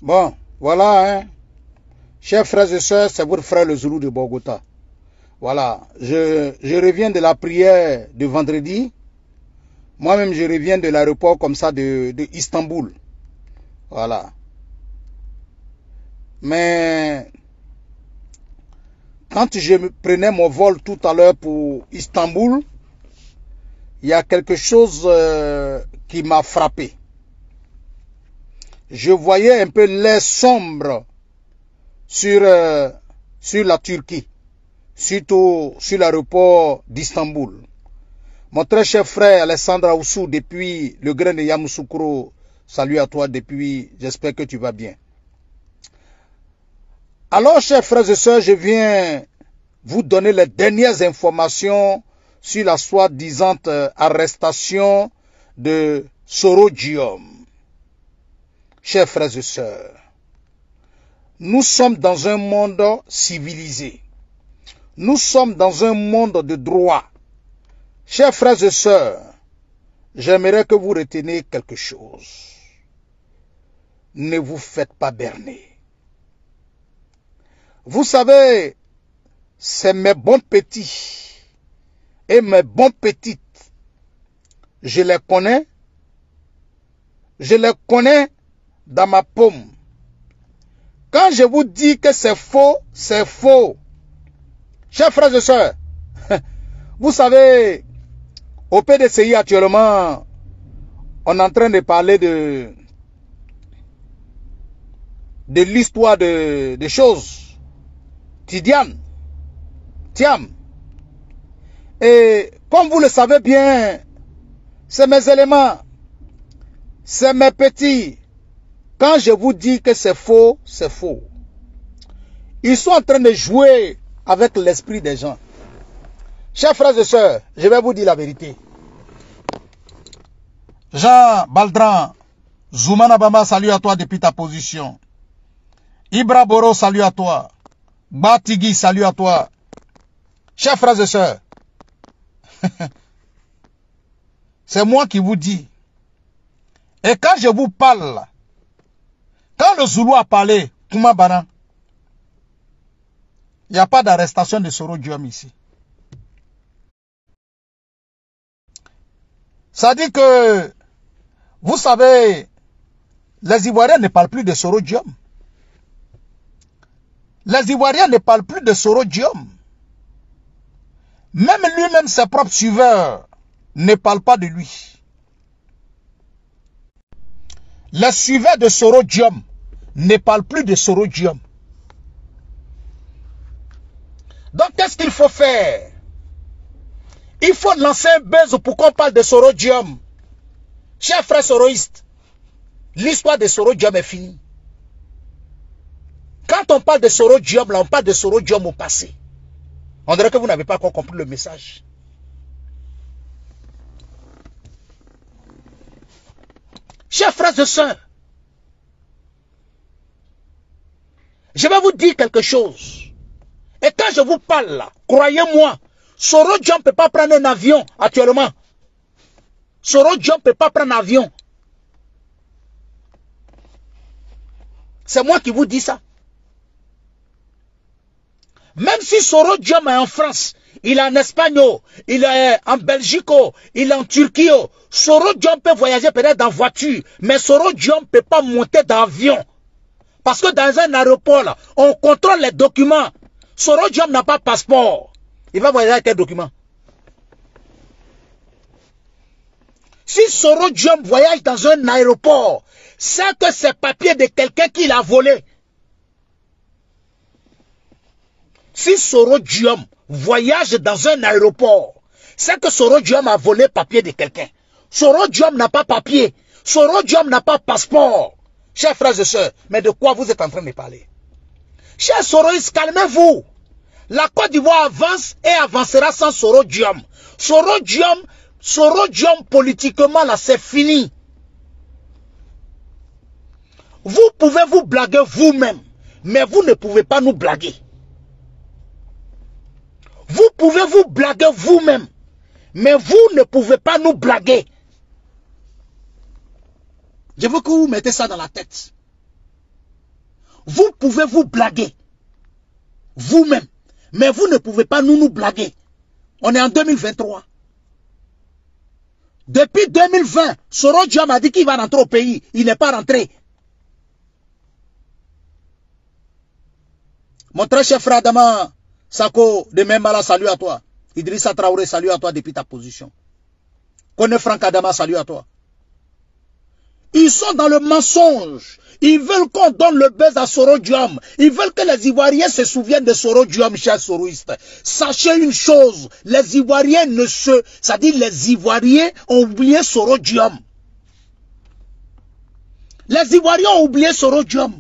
Bon, voilà, hein. Chers frères et sœurs, c'est votre frère le Zoulou de Bogota. Voilà, je reviens de la prière de vendredi. Moi-même, je reviens de l'aéroport comme ça de Istanbul. Voilà. Mais quand je prenais mon vol tout à l'heure pour Istanbul, il y a quelque chose qui m'a frappé. Je voyais un peu l'air sombre sur la Turquie, surtout sur l'aéroport d'Istanbul. Mon très cher frère Alessandra Oussou, depuis le grain de Yamoussoukro, salut à toi depuis, j'espère que tu vas bien. Alors, chers frères et sœurs, je viens vous donner les dernières informations sur la soi-disant arrestation de Sorodium. Chers frères et sœurs, nous sommes dans un monde civilisé. Nous sommes dans un monde de droit. Chers frères et sœurs, j'aimerais que vous reteniez quelque chose. Ne vous faites pas berner. Vous savez, c'est mes bons petits et mes bons petites. Je les connais. Je les connais dans ma paume. Quand je vous dis que c'est faux, c'est faux. Chers frères et sœurs, vous savez, au PDCI actuellement, on est en train de parler de l'histoire des choses. Tiam. Et comme vous le savez bien, c'est mes éléments, c'est mes petits. Quand je vous dis que c'est faux, c'est faux. Ils sont en train de jouer avec l'esprit des gens. Chers frères et sœurs, je vais vous dire la vérité. Jean Baldran, Zoumana Bamba, salut à toi depuis ta position. Ibra Boro, salut à toi. Batigui, salut à toi. Chers frères et sœurs, c'est moi qui vous dis. Et quand je vous parle, quand le Zoulou a parlé, Koumabana, il n'y a pas d'arrestation de Sorodium ici. Ça dit que, vous savez, les Ivoiriens ne parlent plus de Sorodium. Les Ivoiriens ne parlent plus de Sorodium. Même lui-même, ses propres suiveurs, ne parlent pas de lui. Les suiveurs de Sorodium ne parlent plus de Sorodium. Donc, qu'est-ce qu'il faut faire? Il faut lancer un buzz pour qu'on parle de Sorodium. Chers frères soroïstes, l'histoire de Sorodium est finie. Quand on parle de Sorodium, là, on parle de Sorodium au passé. On dirait que vous n'avez pas encore compris le message. Chers frères et sœurs, je vais vous dire quelque chose. Et quand je vous parle là, croyez-moi, Sorodium ne peut pas prendre un avion actuellement. Sorodium ne peut pas prendre un avion. C'est moi qui vous dis ça. Même si Sorodium est en France, il est en Espagne, il est en Belgique, il est en Turquie, Sorodium peut voyager peut-être en voiture, mais Sorodium ne peut pas monter dans l'avion. Parce que dans un aéroport, là, on contrôle les documents. Sorodium n'a pas de passeport. Il va voyager avec quel document? Si Sorodium voyage dans un aéroport, c'est que c'est papier de quelqu'un qui l'a volé. Si Sorodium voyage dans un aéroport, c'est que Sorodium a volé papier de quelqu'un. Sorodium n'a pas papier. Sorodium n'a pas passeport. Chers frères et sœurs, mais de quoi vous êtes en train de parler? Chers soroïstes, calmez-vous. La Côte d'Ivoire avance et avancera sans Sorodium. Sorodium politiquement, là, c'est fini. Vous pouvez vous blaguer vous-même, mais vous ne pouvez pas nous blaguer. Vous pouvez vous blaguer vous-même, mais vous ne pouvez pas nous blaguer. Je veux que vous mettez ça dans la tête. Vous pouvez vous blaguer. Vous-même. Mais vous ne pouvez pas nous blaguer. On est en 2023. Depuis 2020, Soro Diom a dit qu'il va rentrer au pays. Il n'est pas rentré. Mon très cher frère Adama Sako de Membala, salut à toi. Idrissa Traoré, salut à toi depuis ta position. Kone Franck Adama, salut à toi. Ils sont dans le mensonge. Ils veulent qu'on donne le buzz à Soro Diom. Ils veulent que les Ivoiriens se souviennent de Soro Diom, chers soroistes. Sachez une chose, les Ivoiriens ne se... C'est-à-dire les Ivoiriens ont oublié Soro Diom. Les Ivoiriens ont oublié Soro Diom.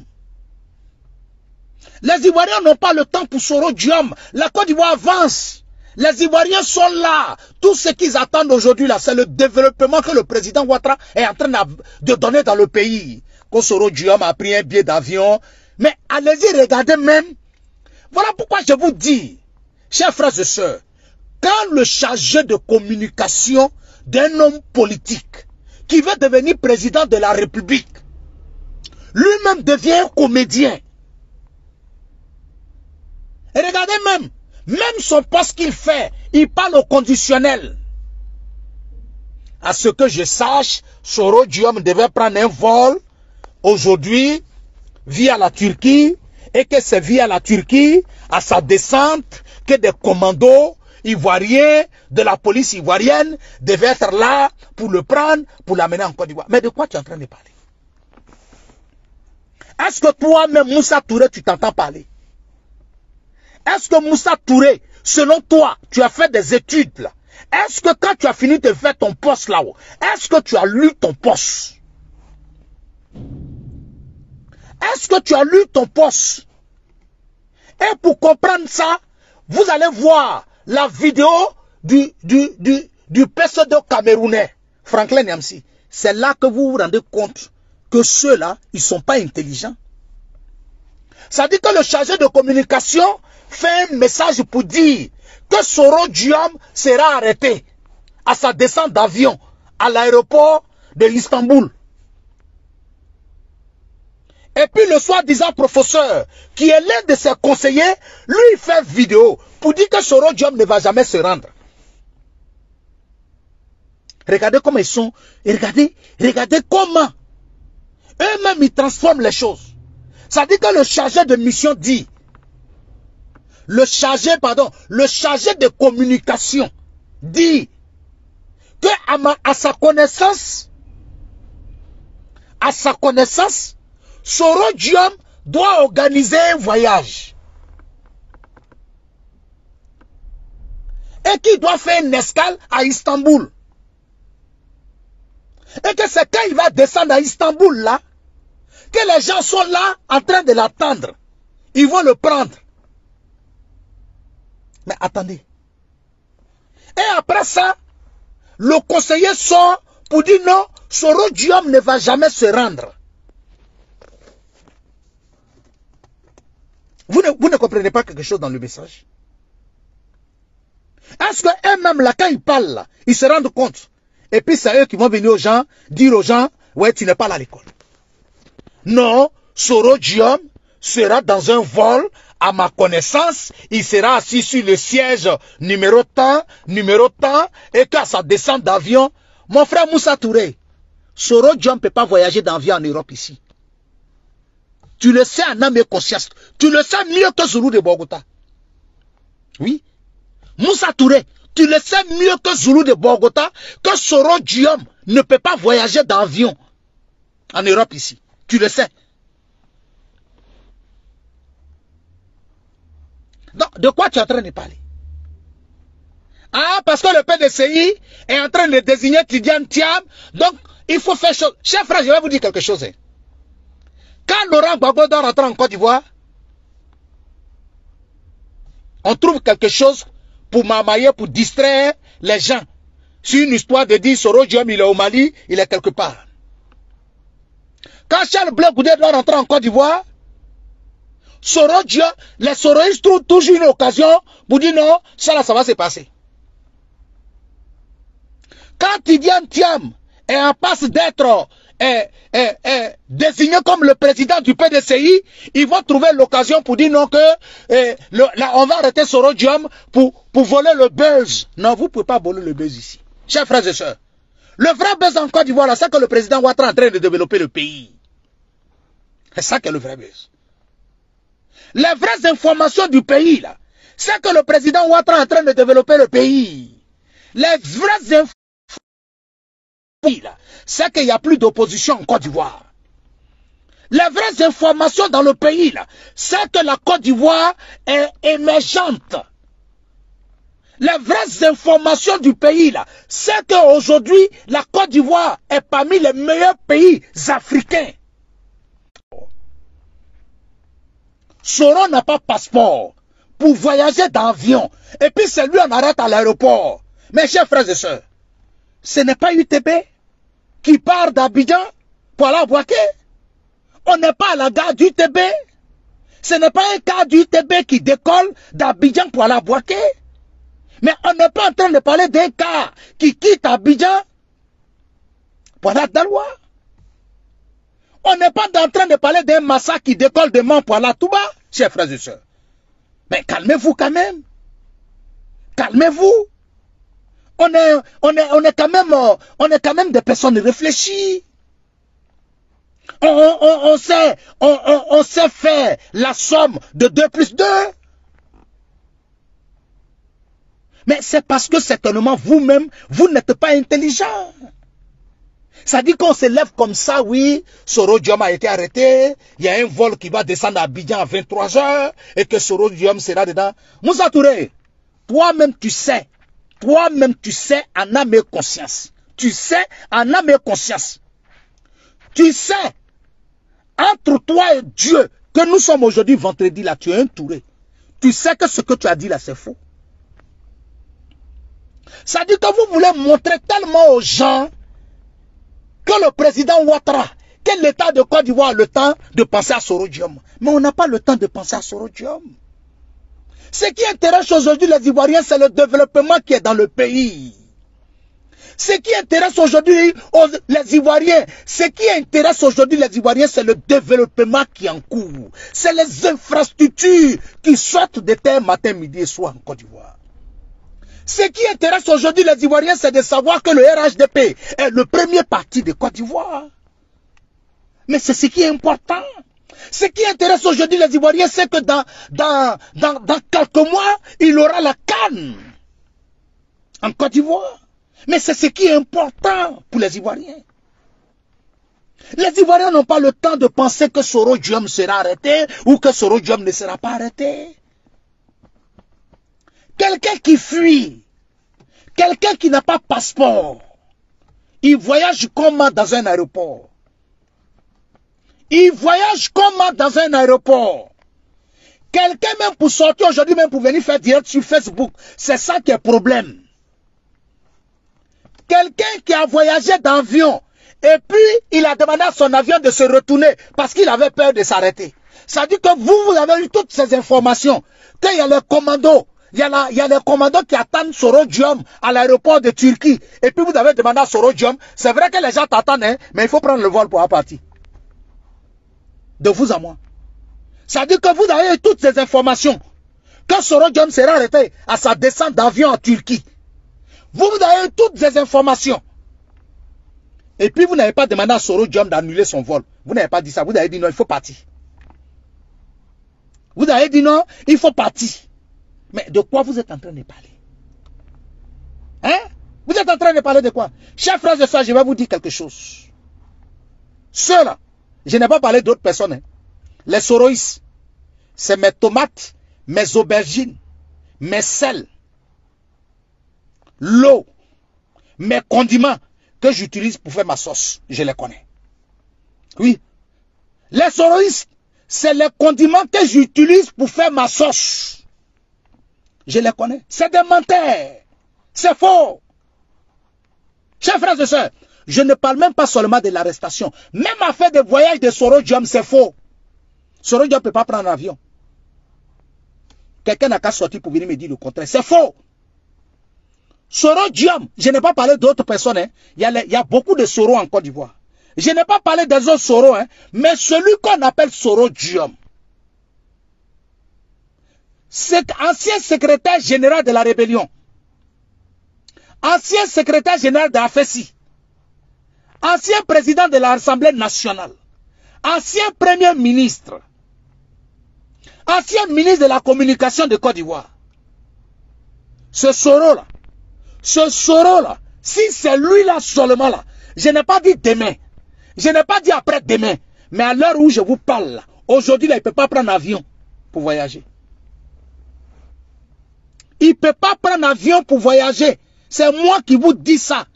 Les Ivoiriens n'ont pas le temps pour Soro Diom. La Côte d'Ivoire avance. Les Ivoiriens sont là. Tout ce qu'ils attendent aujourd'hui, là, c'est le développement que le président Ouattara est en train de donner dans le pays. Quand Soro Diom a pris un billet d'avion. Mais allez-y, regardez même. Voilà pourquoi je vous dis, chers frères et sœurs, quand le chargé de communication d'un homme politique qui veut devenir président de la République, lui-même devient un comédien. Et regardez même son poste qu'il fait, il parle au conditionnel. À ce que je sache, Soro Diom devait prendre un vol aujourd'hui via la Turquie et que c'est via la Turquie, à sa descente, que des commandos ivoiriens de la police ivoirienne devaient être là pour le prendre, pour l'amener en Côte d'Ivoire. Mais de quoi tu es en train de parler? Est-ce que toi-même, Moussa Touré, tu t'entends parler? Est-ce que Moussa Touré, selon toi, tu as fait des études là? Est-ce que quand tu as fini de faire ton poste là-haut, est-ce que tu as lu ton poste? Est-ce que tu as lu ton poste? Et pour comprendre ça, vous allez voir la vidéo du pseudo camerounais, Franklin Nyamsi. C'est là que vous vous rendez compte que ceux-là, ils ne sont pas intelligents. Ça dit que le chargé de communication fait un message pour dire que Soro Diom sera arrêté à sa descente d'avion à l'aéroport de l'Istanbul. Et puis le soi-disant professeur, qui est l'un de ses conseillers, lui il fait vidéo pour dire que Soro Diom ne va jamais se rendre. Regardez comment ils sont, et regardez comment eux-mêmes ils transforment les choses. Ça dit que le chargé de mission dit, le chargé de communication dit que à sa connaissance, Soro Diom doit organiser un voyage. Et qu'il doit faire une escale à Istanbul. Et que c'est quand il va descendre à Istanbul là, que les gens sont là en train de l'attendre. Ils vont le prendre. Mais attendez. Et après ça, le conseiller sort pour dire non, Soro Diom ne va jamais se rendre. Vous ne comprenez pas quelque chose dans le message? Est-ce qu'eux-mêmes, là, quand ils parlent, là, ils se rendent compte? Et puis c'est eux qui vont venir aux gens, dire aux gens, ouais, tu n'es pas là à l'école. Non, Soro Diom sera dans un vol, à ma connaissance, il sera assis sur le siège numéro tant, et qu'à sa descente d'avion, mon frère Moussa Touré, Soro Diom ne peut pas voyager d'avion en Europe ici. Tu le sais en âme et conscience. Tu le sais mieux que Zulu de Bogota. Oui. Moussa Touré, tu le sais mieux que Zulu de Bogota, que Soro Diom ne peut pas voyager d'avion en Europe ici. Tu le sais. Donc, de quoi tu es en train de parler? Ah, parce que le PDCI est en train de désigner Tidiane Thiam, donc il faut faire chose. Chers frères, je vais vous dire quelque chose. Hein. Quand Laurent Gbagbo doit rentrer en Côte d'Ivoire, on trouve quelque chose pour m'amailler, pour distraire les gens. C'est une histoire de dire Soro Diom, il est au Mali, il est quelque part. Quand Charles Blé Goudé doit rentrer en Côte d'Ivoire, Soro Diom, les soroïstes trouvent toujours une occasion pour dire non, ça là, ça va se passer. Quand Tidiane Thiam est en passe d'être est désigné comme le président du PDCI, ils vont trouver l'occasion pour dire non que là, on va arrêter Sorodium pour voler le buzz. Non, vous ne pouvez pas voler le buzz ici. Chers frères et sœurs, le vrai buzz en Côte d'Ivoire, c'est que le président Ouattara est en train de développer le pays. C'est ça qui est le vrai buzz. Les vraies informations du pays, là, c'est que le président Ouattara est en train de développer le pays. Les vraies informations, c'est qu'il n'y a plus d'opposition en Côte d'Ivoire. Les vraies informations dans le pays, là, c'est que la Côte d'Ivoire est émergente. Les vraies informations du pays, là, c'est qu'aujourd'hui, la Côte d'Ivoire est parmi les meilleurs pays africains. Soro n'a pas passeport pour voyager d'avion. Et puis c'est lui on arrête à l'aéroport. Mes chers frères et sœurs, ce n'est pas UTB qui part d'Abidjan pour aller à Bouaké. On n'est pas à la gare d'UTB. Ce n'est pas un cas d'UTB qui décolle d'Abidjan pour aller à Bouaké. Mais on n'est pas en train de parler d'un cas qui quitte Abidjan pour aller à Daloa. On n'est pas en train de parler d'un massacre qui décolle de Mans pour aller à Touba, chers frères et sœurs. Mais calmez-vous quand même. Calmez-vous. On est quand même des personnes réfléchies. On sait faire la somme de 2 plus 2. Mais c'est parce que certainement vous-même, vous n'êtes pas intelligent. Ça dit qu'on se lève comme ça, oui, Sorodium a été arrêté, il y a un vol qui va descendre à Abidjan à 23 h et que Sorodium sera dedans. Moussa Touré, toi-même tu sais en âme et conscience. Tu sais en âme et conscience. Tu sais, entre toi et Dieu, que nous sommes aujourd'hui vendredi là, tu es un Touré. Tu sais que ce que tu as dit là, c'est faux. Ça dit que vous voulez montrer tellement aux gens que le président Ouattara, que l'État de Côte d'Ivoire a le temps de penser à Sorodium. Mais on n'a pas le temps de penser à Sorodium. Ce qui intéresse aujourd'hui les Ivoiriens, c'est le développement qui est dans le pays. Ce qui intéresse aujourd'hui les Ivoiriens, c'est le développement qui est en cours. C'est les infrastructures qui sortent de terre matin, midi et soir en Côte d'Ivoire. Ce qui intéresse aujourd'hui les Ivoiriens, c'est de savoir que le RHDP est le premier parti de Côte d'Ivoire. Mais c'est ce qui est important. Ce qui intéresse aujourd'hui les Ivoiriens, c'est que dans quelques mois, il aura la CAN en Côte d'Ivoire. Mais c'est ce qui est important pour les Ivoiriens. Les Ivoiriens n'ont pas le temps de penser que Sorodium sera arrêté ou que Sorodium ne sera pas arrêté. Quelqu'un qui fuit, quelqu'un qui n'a pas de passeport, il voyage comment dans un aéroport? Il voyage comment dans un aéroport? Quelqu'un même pour sortir aujourd'hui, même pour venir faire direct sur Facebook, c'est ça qui est problème. Quelqu'un qui a voyagé d'avion et puis il a demandé à son avion de se retourner parce qu'il avait peur de s'arrêter. Ça dit que vous avez eu toutes ces informations. Qu'il y a les commandos. Il y a les commandos qui attendent Sorodium à l'aéroport de Turquie. Et puis vous avez demandé à Sorodium. C'est vrai que les gens t'attendent, hein, mais il faut prendre le vol pour partir. De vous à moi. Ça dit que vous avez eu toutes ces informations. Que Sorodium sera arrêté à sa descente d'avion en Turquie. Vous avez eu toutes ces informations. Et puis vous n'avez pas demandé à Sorodium d'annuler son vol. Vous n'avez pas dit ça. Vous avez dit non, il faut partir. Vous avez dit non, il faut partir. Mais de quoi vous êtes en train de parler? Hein? Vous êtes en train de parler de quoi? Chers frères et sœurs, je vais vous dire quelque chose. Ceux-là, je n'ai pas parlé d'autres personnes. Hein. Les soroïstes, c'est mes tomates, mes aubergines, mes sels, l'eau, mes condiments que j'utilise pour faire ma sauce. Je les connais. Oui. Les soroïstes, c'est les condiments que j'utilise pour faire ma sauce. Je les connais. C'est des menteurs. C'est faux. Chers frères et sœurs, je ne parle même pas seulement de l'arrestation. Même à faire des voyages de Sorodium, c'est faux. Sorodium ne peut pas prendre un avion. Quelqu'un n'a qu'à sortir pour venir me dire le contraire. C'est faux. Sorodium, je n'ai pas parlé d'autres personnes. Hein. Il y a beaucoup de Soros en Côte d'Ivoire. Je n'ai pas parlé des autres Soro, hein, mais celui qu'on appelle Soro Diom. C'est ancien secrétaire général de la rébellion. Ancien secrétaire général de la FESI. Ancien président de l'Assemblée nationale. Ancien premier ministre. Ancien ministre de la communication de Côte d'Ivoire. Ce Soro-là, si c'est lui-là seulement là, je n'ai pas dit demain, je n'ai pas dit après-demain, mais à l'heure où je vous parle là, aujourd'hui, il ne peut pas prendre avion pour voyager. Il ne peut pas prendre avion pour voyager. C'est moi qui vous dis ça.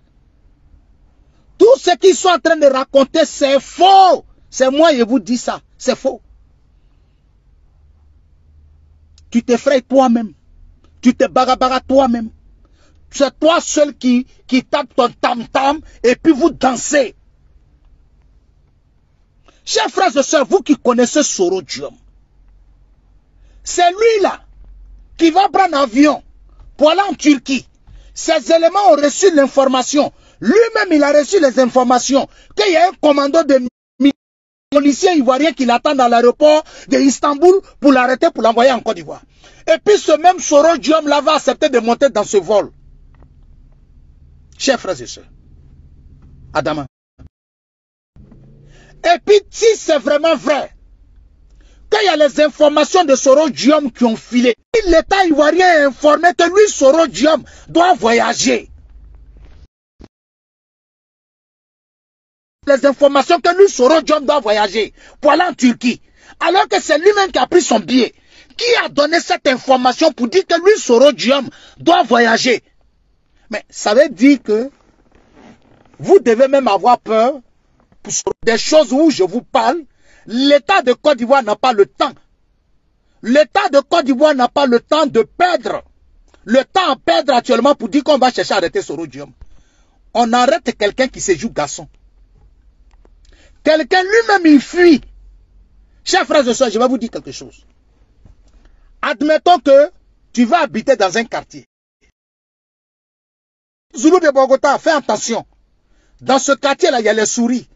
Tout ce qu'ils sont en train de raconter, c'est faux. C'est moi qui vous dis ça. C'est faux. Tu t'effraies toi-même. Tu te barabaras toi-même. C'est toi seul qui tape ton tam-tam et puis vous dansez. Chers frères et sœurs, vous qui connaissez Soro Diom, c'est lui-là qui va prendre un avion pour aller en Turquie. Ces éléments ont reçu l'information. Lui-même, il a reçu les informations qu'il y a un commando de policiers ivoiriens qui l'attend dans l'aéroport d'Istanbul pour l'arrêter, pour l'envoyer en Côte d'Ivoire. Et puis ce même Soro Diom là va accepter de monter dans ce vol. Chers frères et sœurs, Adama. Et puis si c'est vraiment vrai, qu'il y a les informations de Soro Diom qui ont filé, l'État ivoirien est informé que lui, Soro Diom, doit voyager. Les informations que lui, Soro Diom, doit voyager pour aller en Turquie. Alors que c'est lui-même qui a pris son billet. Qui a donné cette information pour dire que lui, Soro Diom, doit voyager? Mais ça veut dire que vous devez même avoir peur pour des choses où je vous parle. L'État de Côte d'Ivoire n'a pas le temps. L'État de Côte d'Ivoire n'a pas le temps de perdre. Le temps à perdre actuellement pour dire qu'on va chercher à arrêter Soro Diom. On arrête quelqu'un qui se joue garçon. Quelqu'un lui-même il fuit. Chers frères et sœurs, je vais vous dire quelque chose. Admettons que tu vas habiter dans un quartier. Zoulou de Bogota, fais attention. Dans ce quartier-là, il y a les souris.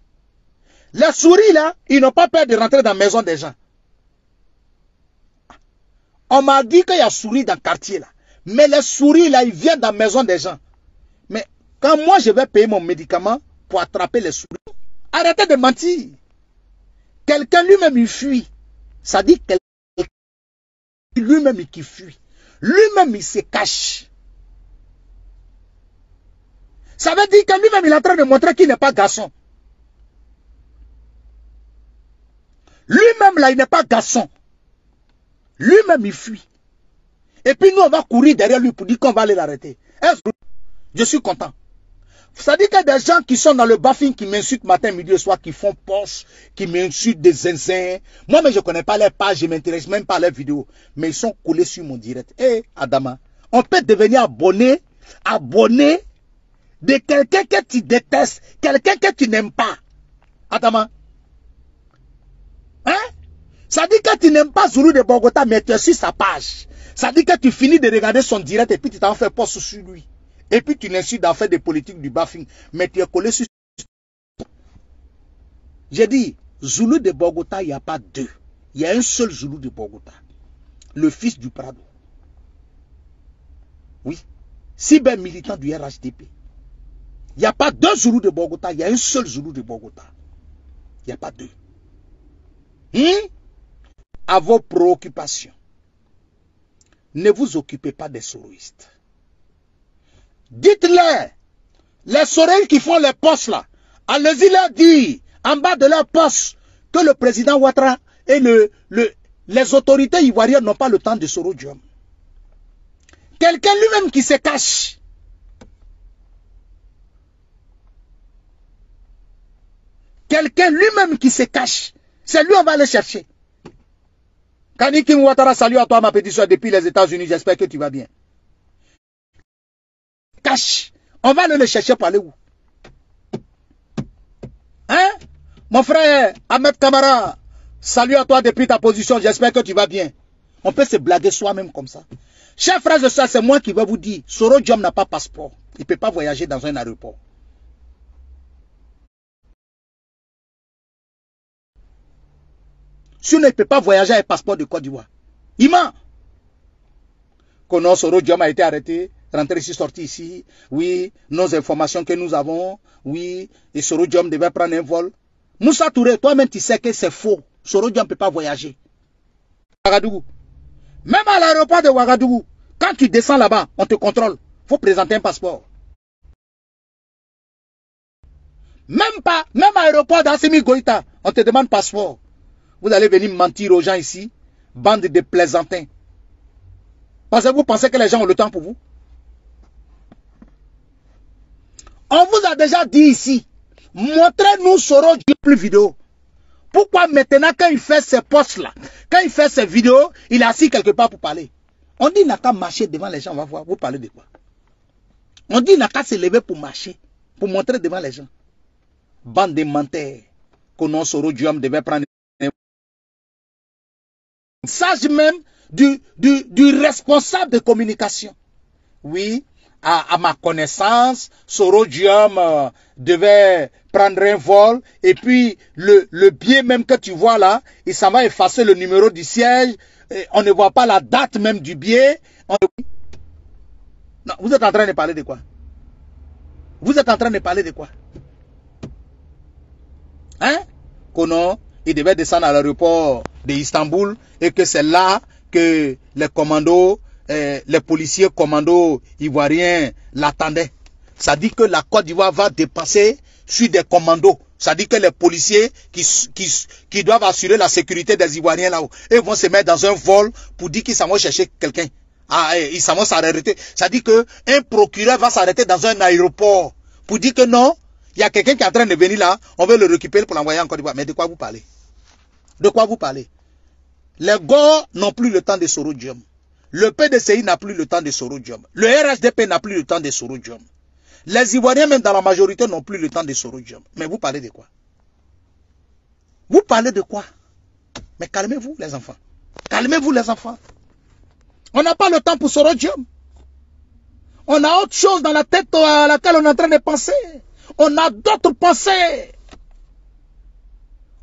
Les souris, là, ils n'ont pas peur de rentrer dans la maison des gens. On m'a dit qu'il y a souris dans le quartier, là. Mais les souris, là, ils viennent dans la maison des gens. Mais quand moi, je vais payer mon médicament pour attraper les souris, arrêtez de mentir. Quelqu'un lui-même, il fuit. Ça dit quelqu'un lui-même qui fuit. Lui-même, il se cache. Ça veut dire que lui-même, il est en train de montrer qu'il n'est pas garçon. Lui-même, là, il n'est pas garçon. Lui-même, il fuit. Et puis nous, on va courir derrière lui pour dire qu'on va aller l'arrêter. Je suis content. Ça dit qu'il y a des gens qui sont dans le baffing, qui m'insultent matin, midi et soir, qui font poche, qui m'insultent des zinzins. Moi, mais je ne connais pas les pages, je ne m'intéresse même pas à leurs vidéos. Mais ils sont collés sur mon direct. Eh, Adama, on peut devenir abonné de quelqu'un que tu détestes, quelqu'un que tu n'aimes pas. Adama. Hein? Ça dit que tu n'aimes pas Zoulou de Bogota, mais tu es sur sa page. Ça dit que tu finis de regarder son direct et puis tu t'en fais poste sur lui. Et puis tu l'insultes d'en faire des politiques du baffing. Mais tu es collé sur... J'ai dit, Zoulou de Bogota, il n'y a pas deux. Il y a un seul Zoulou de Bogota. Le fils du Prado. Oui. Cyber militant du RHDP. Il n'y a pas deux Zoulous de Bogota. Il y a un seul Zoulou de Bogota. Il n'y a pas deux. À vos préoccupations. Ne vous occupez pas des soroistes. Dites-leur, les soroistes qui font les postes là, allez-y leur dire, en bas de leur poste, que le président Ouattara et les autorités ivoiriennes n'ont pas le temps de Soro Diom. Quelqu'un lui-même qui se cache. Quelqu'un lui-même qui se cache. C'est lui on va aller chercher. Kanikim Ouattara, salut à toi ma petite soeur depuis les États-Unis, j'espère que tu vas bien. Cache. On va aller le chercher pour aller où? Hein? Mon frère Ahmed Kamara, salut à toi depuis ta position, j'espère que tu vas bien. On peut se blaguer soi-même comme ça. Chers frères et sœurs, c'est moi qui vais vous dire, Soro Diom n'a pas passeport. Il ne peut pas voyager dans un aéroport. Si on ne peut pas voyager avec passeport de Côte d'Ivoire. Il ment. Que Soro Diom a été arrêté, rentré ici, sorti ici. Oui, nos informations que nous avons. Oui, et Soro Diom devait prendre un vol. Moussa Touré, toi-même tu sais que c'est faux. Soro Diom ne peut pas voyager. Ouagadougou. Même à l'aéroport de Ouagadougou, quand tu descends là-bas, on te contrôle. Il faut présenter un passeport. Même à l'aéroport d'Assimi Goïta, on te demande passeport. Vous allez venir mentir aux gens ici, bande de plaisantins. Parce que vous pensez que les gens ont le temps pour vous? On vous a déjà dit ici, montrez-nous Soro Diom plus vidéo. Pourquoi maintenant quand il fait ses posts là, quand il fait ses vidéos, il est assis quelque part pour parler? On dit il n'a qu'à marcher devant les gens, on va voir, vous parlez de quoi? On dit il n'a qu'à se lever pour marcher, pour montrer devant les gens. Bande de menteurs, que Soro Diom devait prendre un message même du responsable de communication. Oui, à ma connaissance, Soro Diom devait prendre un vol et puis le billet même que tu vois là, il s'en va effacer le numéro du siège, on ne voit pas la date même du billet. Non, vous êtes en train de parler de quoi? Vous êtes en train de parler de quoi? Hein? Kono, il devait descendre à l'aéroport d'Istanbul et que c'est là que les commandos, les policiers commandos ivoiriens l'attendaient. Ça dit que la Côte d'Ivoire va dépasser sur des commandos. Ça dit que les policiers qui doivent assurer la sécurité des Ivoiriens là-haut, ils vont se mettre dans un vol pour dire qu'ils s'en vont chercher quelqu'un. Ah, ils s'en vont s'arrêter. Ça dit que un procureur va s'arrêter dans un aéroport pour dire que non, il y a quelqu'un qui est en train de venir là, on veut le récupérer pour l'envoyer en Côte d'Ivoire. Mais de quoi vous parlez? De quoi vous parlez? Les Gors n'ont plus le temps de Soro Diom. Le PDCI n'a plus le temps de Soro Diom. Le RHDP n'a plus le temps de Soro Diom. Les Ivoiriens, même dans la majorité, n'ont plus le temps de Soro Diom. Mais vous parlez de quoi? Vous parlez de quoi? Mais calmez-vous, les enfants. Calmez-vous, les enfants. On n'a pas le temps pour Soro Diom. On a autre chose dans la tête à laquelle on est en train de penser. On a d'autres pensées.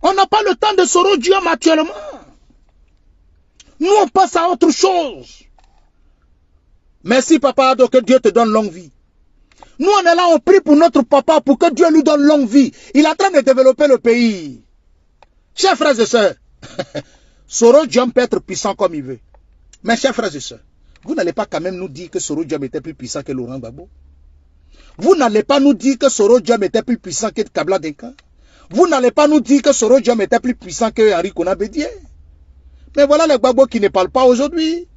On n'a pas le temps de Soro Diom actuellement. Nous, on passe à autre chose. Merci, papa, donc que Dieu te donne longue vie. Nous, on est là, on prie pour notre papa, pour que Dieu lui donne longue vie. Il est en train de développer le pays. Chers frères et sœurs, Soro Diom peut être puissant comme il veut. Mais chers frères et sœurs, vous n'allez pas quand même nous dire que Soro Diom était plus puissant que Laurent Gbagbo. Vous n'allez pas nous dire que Soro Diom était plus puissant que Kabla Denka. Vous n'allez pas nous dire que Soro Diom était plus puissant que Henri Konan Bédié. Mais voilà les Gbagbo qui ne parlent pas aujourd'hui.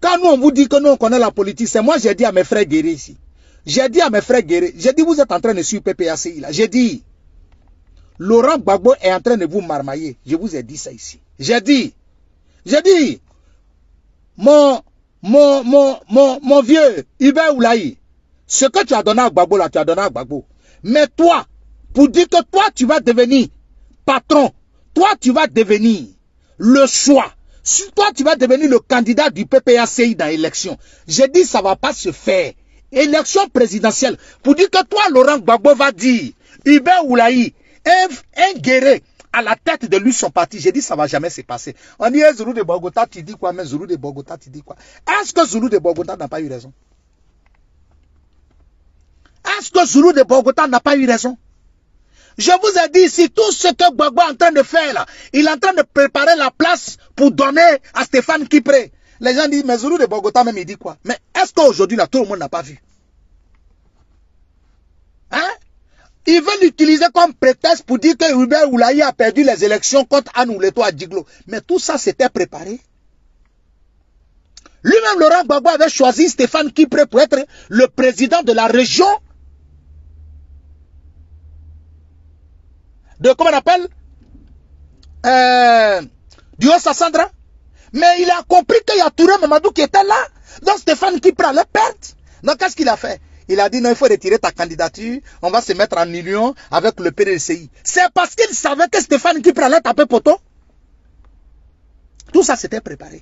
Quand nous on vous dit que nous on connaît la politique, c'est moi j'ai dit à mes frères guerriers ici. J'ai dit à mes frères guerriers, j'ai dit vous êtes en train de suivre PPACI là. J'ai dit, Laurent Gbagbo est en train de vous marmailler. Je vous ai dit ça ici. J'ai dit, mon vieux Hubert Oulaï, ce que tu as donné à Gbagbo là, tu as donné à Gbagbo. Mais toi, pour dire que toi tu vas devenir patron, toi tu vas devenir le choix, si toi tu vas devenir le candidat du PPACI dans l'élection, j'ai dit ça ne va pas se faire. Élection présidentielle, pour dire que toi Laurent Gbagbo va dire, Hubert Oulaï, un guerrier à la tête de lui son parti, j'ai dit ça ne va jamais se passer. On dit Zulu de Bogota, tu dis quoi? Mais Zulu de Bogota, tu dis quoi? Est-ce que Zulu de Bogota n'a pas eu raison? Est-ce que Zulu de Bogota n'a pas eu raison? Je vous ai dit ici, tout ce que Gbagbo est en train de faire là, il est en train de préparer la place pour donner à Stéphane Kipré. Les gens disent, mais Zulu de Bogota même, il dit quoi? Mais est-ce qu'aujourd'hui là, tout le monde n'a pas vu? Hein? Ils veulent l'utiliser comme prétexte pour dire que Hubert Oulaï a perdu les élections contre Anne Ouleto à Djiglo. Mais tout ça, c'était préparé. Lui-même, Laurent Gbagbo avait choisi Stéphane Kipré pour être le président de la région de, comment on appelle, du Haut-Sassandra. Mais il a compris qu'il y a Touré Mamadou qui était là. Donc Stéphane Kipré allait perdre. Donc qu'est-ce qu'il a fait? Il a dit non, il faut retirer ta candidature. On va se mettre en union avec le PDCI. C'est parce qu'il savait que Stéphane Kipré allait taper poteau. Tout ça c'était préparé.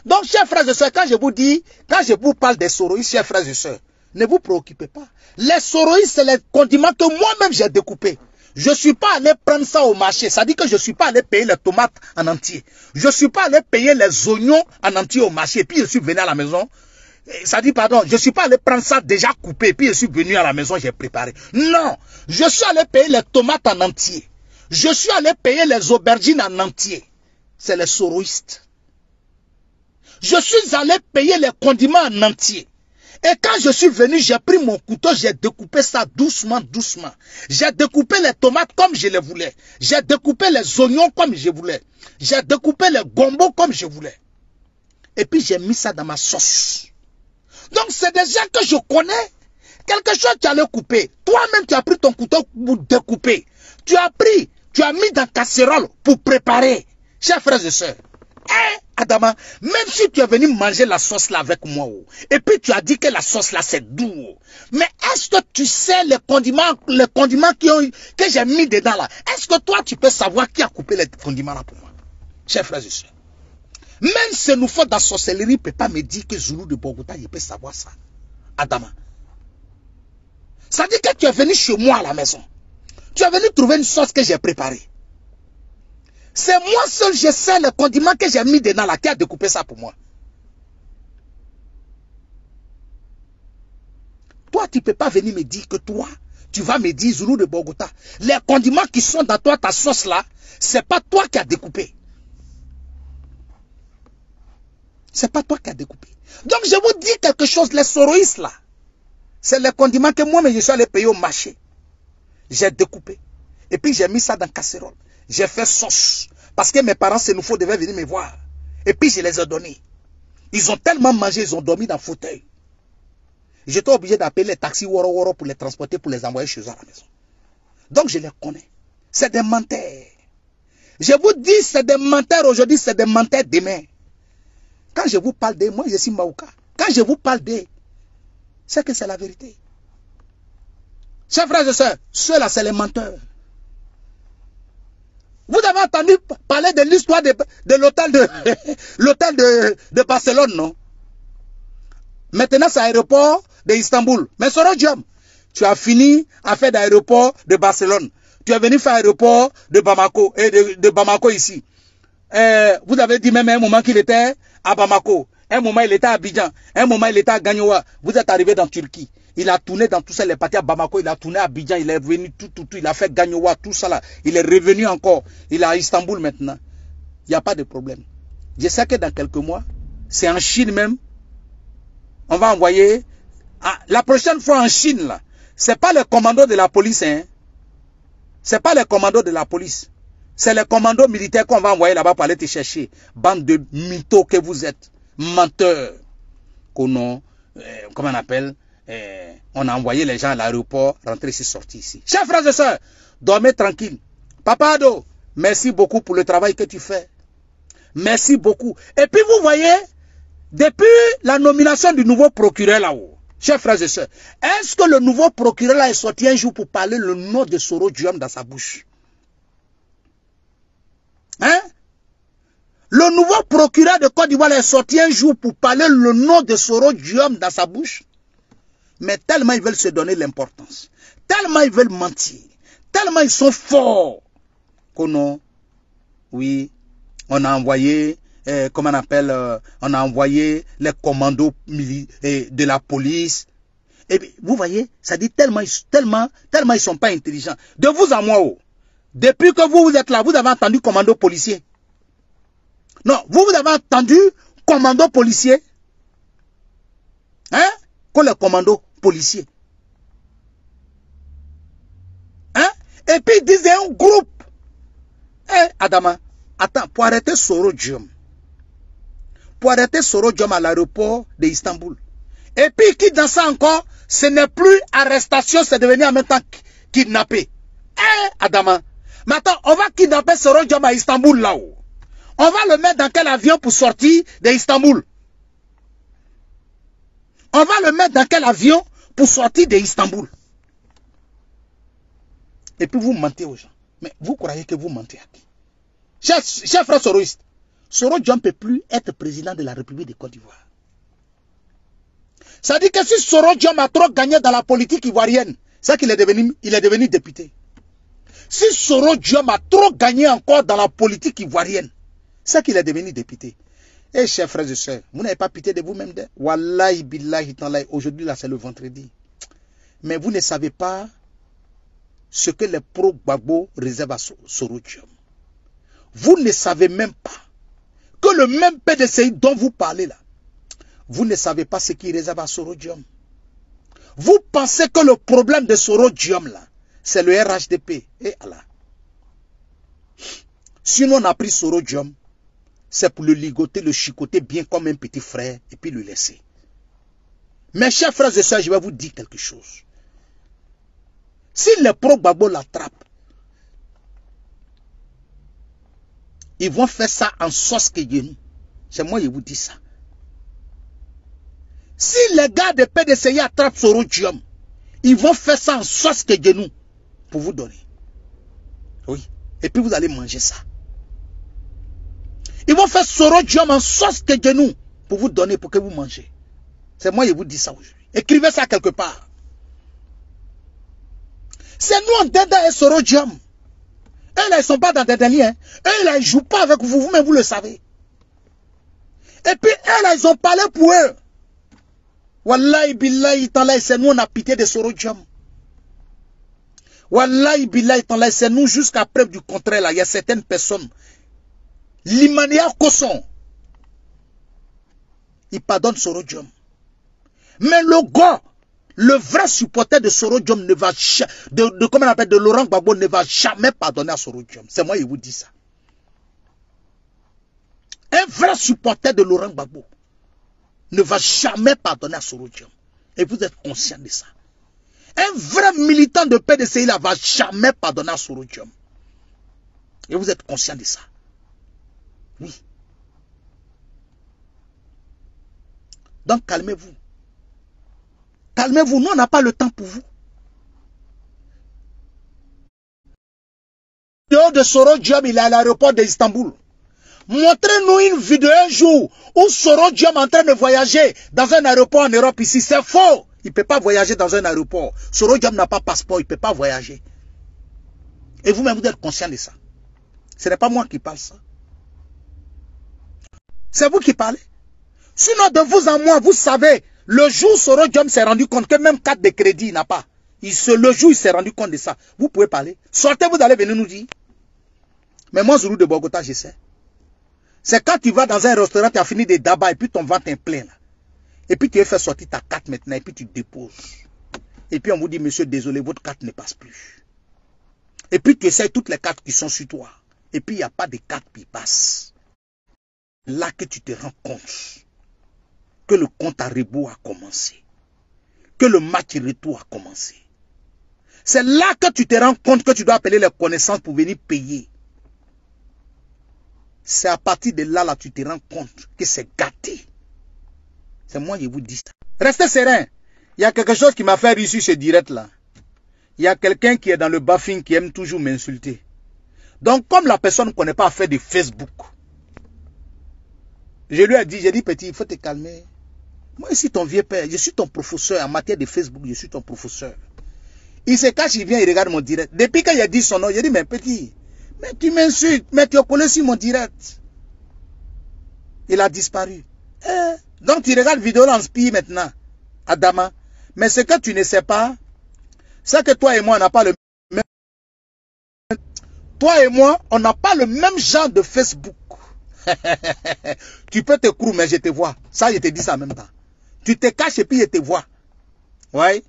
Donc chers frères et sœurs, quand je vous dis, quand je vous parle des soroïstes, chers frères et sœurs, ne vous préoccupez pas. Les soroïstes, c'est les condiments que moi-même j'ai découpés. Je ne suis pas allé prendre ça au marché. Ça dit que je ne suis pas allé payer les tomates en entier. Je ne suis pas allé payer les oignons en entier au marché. Puis je suis venu à la maison. Ça dit, pardon, je ne suis pas allé prendre ça déjà coupé. Puis je suis venu à la maison, j'ai préparé. Non, je suis allé payer les tomates en entier. Je suis allé payer les aubergines en entier. C'est les soroïstes. Je suis allé payer les condiments en entier. Et quand je suis venu, j'ai pris mon couteau, j'ai découpé ça doucement, doucement. J'ai découpé les tomates comme je les voulais. J'ai découpé les oignons comme je voulais. J'ai découpé les gombos comme je voulais. Et puis j'ai mis ça dans ma sauce. Donc c'est des gens que je connais. Quelque chose tu allais couper. Toi-même tu as pris ton couteau pour découper. Tu as pris, tu as mis dans la casserole pour préparer. Chers frères et sœurs. Adama, même si tu es venu manger la sauce là avec moi, et puis tu as dit que la sauce là c'est doux, mais est-ce que tu sais les condiments que j'ai mis dedans là? Est-ce que toi tu peux savoir qui a coupé les condiments là pour moi? Chers frères et sœurs, même ce nous faut de la sorcellerie ne peut pas me dire que Zoulou de Bogota, il peut savoir ça. Adama. Ça dit que tu es venu chez moi à la maison. Tu es venu trouver une sauce que j'ai préparée. C'est moi seul, je sais le condiment que j'ai mis dedans là, qui a découpé ça pour moi. Toi, tu ne peux pas venir me dire que toi, tu vas me dire, Zoulou de Bogota, les condiments qui sont dans toi, ta sauce là, c'est pas toi qui as découpé. C'est pas toi qui as découpé. Donc je vous dis quelque chose, les soroïstes là, c'est les condiments que moi-même je suis allé payer au marché. J'ai découpé. Et puis j'ai mis ça dans la casserole. J'ai fait sauce. Parce que mes parents, c'est nous faut devaient venir me voir. Et puis je les ai donnés. Ils ont tellement mangé, ils ont dormi dans le fauteuil. J'étais obligé d'appeler les taxis Woro Woro pour les transporter, pour les envoyer chez eux à la maison. Donc je les connais. C'est des menteurs. Je vous dis, c'est des menteurs aujourd'hui, c'est des menteurs demain. Quand je vous parle d'eux, moi je suis Maouka. Quand je vous parle d'eux, c'est que c'est la vérité. Chers frères et sœurs, ceux-là, c'est les menteurs. Vous avez entendu parler de l'histoire de l'hôtel de Barcelone, non? Maintenant, c'est l'aéroport d'Istanbul. Mais Sorodium, tu as fini à faire l'aéroport de Barcelone. Tu es venu faire l'aéroport de Bamako, et de Bamako ici. Vous avez dit même à un moment qu'il était à Bamako. Un moment, il était à Abidjan. Un moment, il était à Gagnoua. Vous êtes arrivé dans Turquie. Il a tourné dans tout ça, il est parti à Bamako, il a tourné à Abidjan, il est venu tout, il a fait Gagnoua, tout ça là. Il est revenu encore. Il est à Istanbul maintenant. Il n'y a pas de problème. Je sais que dans quelques mois, c'est en Chine même. On va envoyer. La prochaine fois en Chine, là, c'est pas le commando de la police, hein. C'est pas le commando de la police. C'est le commando militaire qu'on va envoyer là-bas pour aller te chercher. Bande de mythos que vous êtes. Menteurs. Comment on appelle? On a envoyé les gens à l'aéroport, rentrer ici, sortir ici. Chers frères et sœurs, dormez tranquille. Papa Ado, merci beaucoup pour le travail que tu fais. Merci beaucoup. Et puis vous voyez, depuis la nomination du nouveau procureur là-haut, chers frères et sœurs, est-ce que le nouveau procureur là est sorti un jour pour parler le nom de Sorodium dans sa bouche? Hein? Le nouveau procureur de Côte d'Ivoire est sorti un jour pour parler le nom de Sorodium dans sa bouche? Mais tellement ils veulent se donner l'importance, tellement ils veulent mentir, tellement ils sont forts, oui, on a envoyé, comment on appelle, on a envoyé les commandos de la police. Et puis, vous voyez, ça dit tellement ils sont pas intelligents. De vous à moi, depuis que vous êtes là, vous avez entendu commando policier. Non, vous avez entendu commando policier. Hein? Comme les commandos policiers. Hein? Et puis ils disaient un groupe. Adama, attends, pour arrêter Sorodium. Pour arrêter Sorodium à l'aéroport d'Istanbul. Et puis qui dans ça encore, ce n'est plus arrestation, c'est devenu en même temps kidnappé. Adama. Maintenant, on va kidnapper Sorodium à Istanbul là-haut. On va le mettre dans quel avion pour sortir d'Istanbul? On va le mettre dans quel avion pour sortir d'Istanbul? Et puis vous mentez aux gens. Mais vous croyez que vous mentez à qui? Cher frère soroïste, Sorodium ne peut plus être président de la République de Côte d'Ivoire. Ça dit que si Sorodium a trop gagné dans la politique ivoirienne, c'est qu'il est devenu député. Si Soro Diom a trop gagné encore dans la politique ivoirienne, c'est qu'il est devenu député. Et chers frères et sœurs, vous n'avez pas pitié de vous-même. Wallahi billahi tallahi, aujourd'hui là c'est le vendredi. Mais vous ne savez pas ce que les pro-Gbagbo réservent à Soro Diom. Vous ne savez même pas que le même PDCI dont vous parlez là, vous ne savez pas ce qu'il réserve à Soro Diom. Vous pensez que le problème de Soro Diom là, c'est le RHDP. Et Allah. Sinon on a pris Soro Diom, c'est pour le ligoter, le chicoter bien comme un petit frère et puis le laisser. Mes chers frères et sœurs, je vais vous dire quelque chose. Si les pro-Gbagbo l'attrapent, ils vont faire ça en sauce Kédjenou. C'est moi qui vous dis ça. Si les gars de PDCI attrapent Soro Diom, ils vont faire ça en sauce Kédjenou pour vous donner. Oui. Et puis vous allez manger ça. Ils vont faire Soro Diom en sauce Kédjenou pour vous donner, pour que vous mangez. C'est moi qui vous dis ça aujourd'hui. Écrivez ça quelque part. C'est nous en Denda et Soro Diom. Eux là, ils ne sont pas dans des liens. Eux là, ils ne jouent pas avec vous, vous-même vous le savez. Et puis eux là, ils ont parlé pour eux. Wallahi billahi tallahi, c'est nous on a pitié de Soro Diom. Wallahi billahi tallahi, c'est nous jusqu'à preuve du contraire là. Il y a certaines personnes. L'Imania Kosson. Il pardonne Soro Diom. Mais le gars, le vrai supporter de Soro Diom ne va comment on appelle, de Laurent Gbagbo ne va jamais pardonner à Soro Diom. C'est moi qui vous dis ça. Un vrai supporter de Laurent Gbagbo ne va jamais pardonner à Soro Diom. Et vous êtes conscient de ça. Un vrai militant de PDCI ne va jamais pardonner à Soro Diom. Et vous êtes conscient de ça. Oui. Donc calmez-vous. Calmez-vous, nous on n'a pas le temps pour vous. Le vidéo de Soro Diom, il est à l'aéroport d'Istanbul. Montrez-nous une vidéo un jour où Soro Diom est en train de voyager dans un aéroport en Europe ici. C'est faux. Il ne peut pas voyager dans un aéroport. Soro Diom n'a pas de passeport, il ne peut pas voyager. Et vous-même, vous êtes conscient de ça. Ce n'est pas moi qui parle ça. C'est vous qui parlez. Sinon, de vous en moi, vous savez, le jour où Soro Diom s'est rendu compte que même carte de crédit, il n'a pas. Le jour où il s'est rendu compte de ça, vous pouvez parler. Sortez, vous allez venir nous dire. Mais moi, Zoulou de Bogota, je sais. C'est quand tu vas dans un restaurant, tu as fini des dabas et puis ton ventre est plein. Là. Et puis tu veux faire sortir ta carte maintenant et puis tu déposes. Et puis on vous dit, monsieur, désolé, votre carte ne passe plus. Et puis tu essaies toutes les cartes qui sont sur toi. Et puis il n'y a pas de carte qui passe. Là que tu te rends compte que le compte à rebours a commencé. Que le match retour a commencé. C'est là que tu te rends compte que tu dois appeler les connaissances pour venir payer. C'est à partir de là, tu te rends compte que c'est gâté. C'est moi qui vous dis ça. Restez serein. Il y a quelque chose qui m'a fait réussir ce direct là. Il y a quelqu'un qui est dans le baffing qui aime toujours m'insulter. Donc comme la personne ne connaît pas à faire de Facebook, je lui ai dit, j'ai dit petit, il faut te calmer. Moi je suis ton vieux père, je suis ton professeur en matière de Facebook, je suis ton professeur. Il se cache, il vient, il regarde mon direct. Depuis qu'il a dit son nom, j'ai dit, mais petit, mais tu m'insultes, mais tu as collé sur mon direct. Il a disparu. Donc tu regardes vidéo en spi maintenant, Adama. Mais ce que tu ne sais pas, c'est que toi et moi, on n'a pas le même... Toi et moi, on n'a pas le même genre de Facebook. Tu peux te croire, mais je te vois. Ça, je te dis ça en même temps. Tu te caches et puis je te vois. Ouais.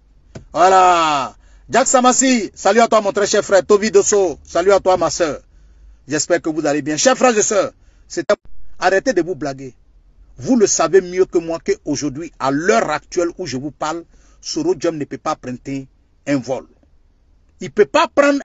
Voilà. Jack Samassi, salut à toi mon très cher frère. Toby Dosso, salut à toi ma soeur. J'espère que vous allez bien. Chers frères et sœurs, arrêtez de vous blaguer. Vous le savez mieux que moi qu'aujourd'hui, à l'heure actuelle où je vous parle, Soro Diom ne peut pas prêter un vol. Il ne peut pas prendre